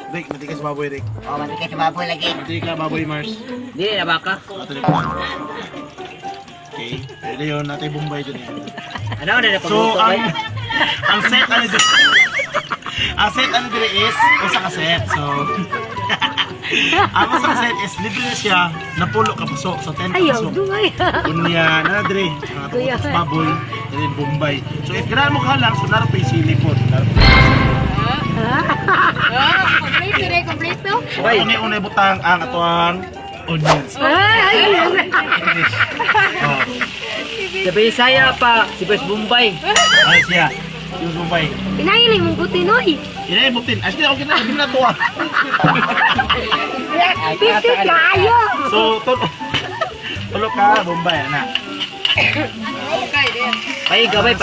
Rick, matikas baboy, Rick. Oh, matikas na baboy lagi. Matika baboy, Mars. Dili na baka. Ato rin pa. Okay. Pwede yun, natin Bombay dyan eh. Ano na So, pagluto bay? ang set ano dito? Ang set ano dito is usa ka set. So, ang usa ka set is libre na siya na pulo ka puso. So, 10 Ayaw, puso. dumay. Kunya, na dire, ang Kuya. tutos baboy, then Bombay. So, if ganahan mo kahalang, so naroon pa yung silipon. Kompleto. Bay, una butang ang atuang onions. Ay, Oh, Sa Bisaya pa, si Bes Bombay. ay siya. Yung Bombay. pinahiling mong gutinoy. Ina butin. Actually, okay na, hindi na to ah. Bisip kayo. So, tulo ka, Bombay, na. Paiga bay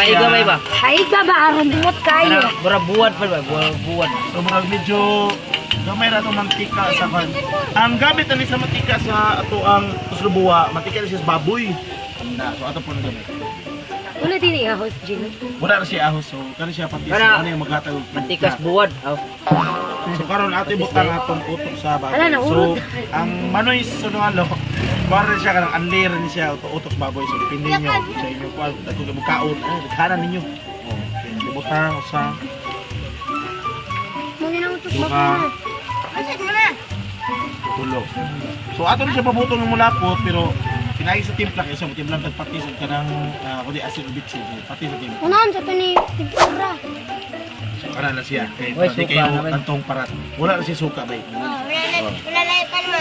ba? Ay, gabaran buot kayo. Ano, mura buwan pa ba? Buwan. So, mga medyo gamay na itong mantika sa kan. Ang gamit na sa mantika sa ato ang tuslubuwa, mantika na siya sa baboy. Na, so ato po na gamit. Wala din i-ahos, Gino. Wala na siya ahos, so kano siya pati Kana, ano yung maghatag. Mantikas buwan. Oh. So karon ato butang atong utok sa baboy. Ala, naurot. So ang manoy sa nungalo, para siya kanang unlayer ni siya utok sa baboy. So dipindi niyo sa inyo kung ato gibukhaon, kanan ninyo. Oh, butang usa. Mungin ang utos Duha. baboy. Tulo. So ato na siya pabutong ng mulapot pero pinagi sa timpla kaysa mo timplang tagpati sa kanang kundi asin ubitsi pati sa timpla. Unahan sa to ni Tigura. So kana na siya. Kay Uy, pati suka kayo naman. tantong parat. Wala na siya suka bay. So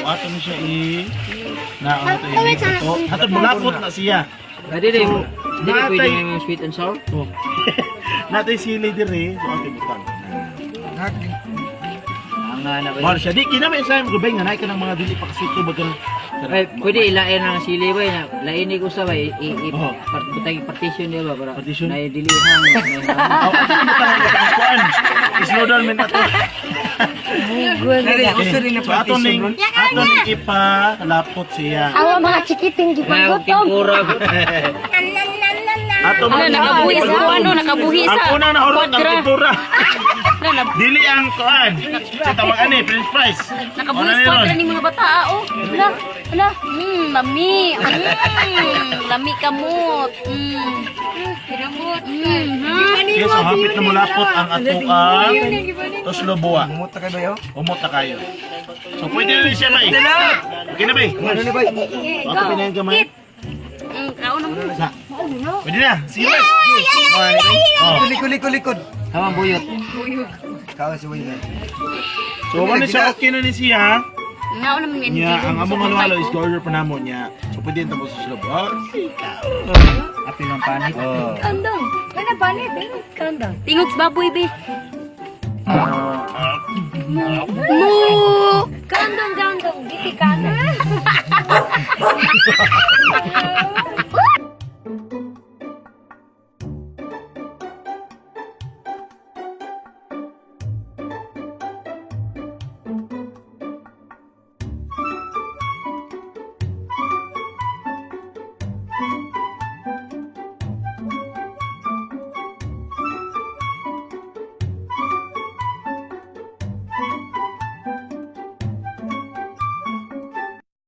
ato na siya na ano to ito. Ato mulapot na siya. Pwede din. So, Hindi ba pwede natay- yung sweet and sour? So natay sili dire so ato butang. Ang na ba? Mahal siya. Di kinamay sa mo gubay nga naay ka ng mga dili pa kasi tubag ka. Ay, pwede ilain ng sili ba na lainig ko sa bay Oo. butang partition niya ba para Partition? na dili hang. Aw ato butang ang kuan. Slow down min ato. So ato ning ipa lapot siya. Awa mga chikiting Ang gipagutom. timpura. Ato Ano, nakabuhis ning- ako, ano, nakabuhis Ang ah. una na hurot ng Quadra. pintura. Dili ang kuan. Tawag ani french fries. Nakabuhis ko ni mga bata, oh. Hala, hala. Lami. Lami kamot. Pinamot. Yes, so hapit na mulapot ang atong Tosloboa. Umot na kayo. So pwede na rin siya bay. Okay na bay. Ato pinayang gamay. Kao na mo. Sa. Pwede na. Sige bay. Oh. Likod. Hamang buyot. Kawas mo yun. So ano siya okay na ni siya. Ngao na mo yan. Nya ang among halo is order pa namo niya. So pwede na tapos sa slobo. Api ng panit. Oh. Kandang. Wala panit. Kandang. Tingog sa baboy, be. Mu! Kandang. Bisi kandang.